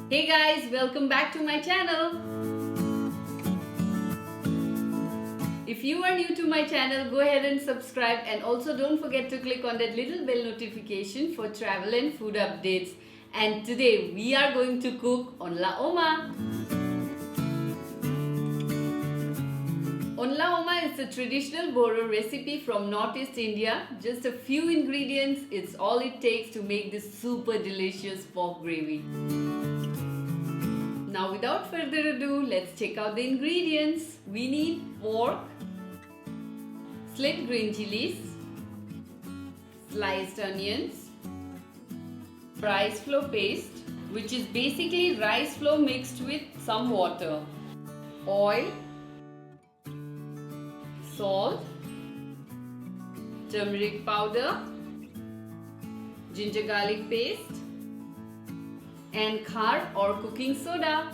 Hey guys, welcome back to my channel. If you are new to my channel, go ahead and subscribe, and also don't forget to click on that little bell notification for travel and food updates. And today we are going to cook Onla Oma. Onla Oma is a traditional Bodo recipe from Northeast India. Just a few ingredients, it's all it takes to make this super delicious pork gravy. Now without further ado, let's check out the ingredients. We need pork, slit green chilies, sliced onions, rice flour paste, which is basically rice flour mixed with some water, oil, salt, turmeric powder, ginger garlic paste, and khar or cooking soda.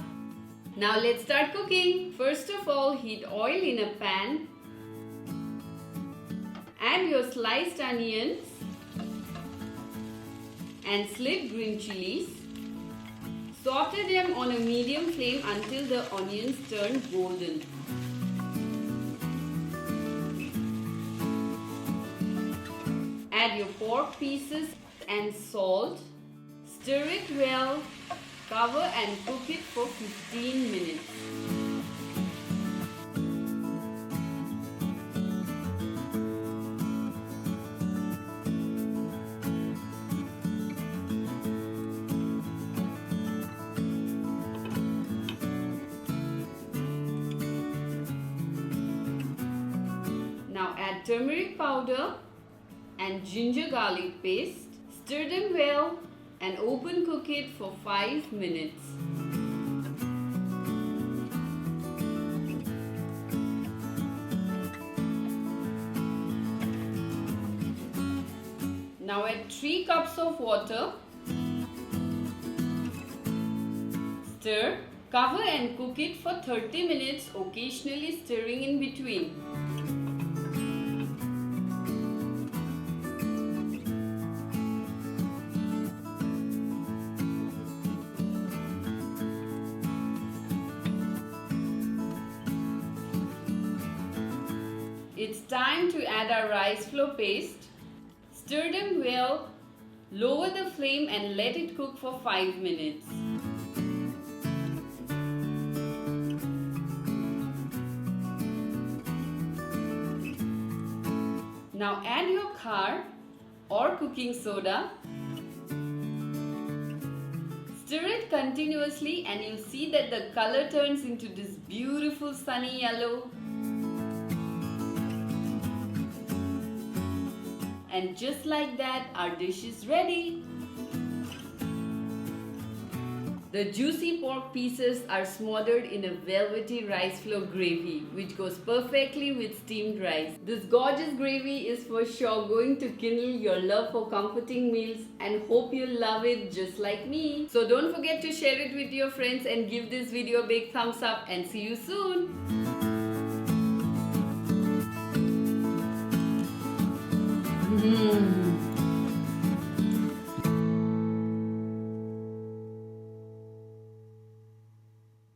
Now let's start cooking. First of all, heat oil in a pan. Add your sliced onions and slit green chilies. Saute them on a medium flame until the onions turn golden. Add your pork pieces and salt. Stir it well, cover and cook it for 15 minutes. Now add turmeric powder and ginger garlic paste. Stir them well and open cook it for 5 minutes. Now add 3 cups of water. Stir, cover and cook it for 30 minutes, occasionally stirring in between. It's time to add our rice flour paste. Stir them well, lower the flame and let it cook for 5 minutes. Now add your khar or cooking soda. Stir it continuously and you'll see that the color turns into this beautiful sunny yellow. And just like that, our dish is ready. The juicy pork pieces are smothered in a velvety rice flour gravy, which goes perfectly with steamed rice. This gorgeous gravy is for sure going to kindle your love for comforting meals, and hope you love it just like me. So don't forget to share it with your friends and give this video a big thumbs up, and see you soon.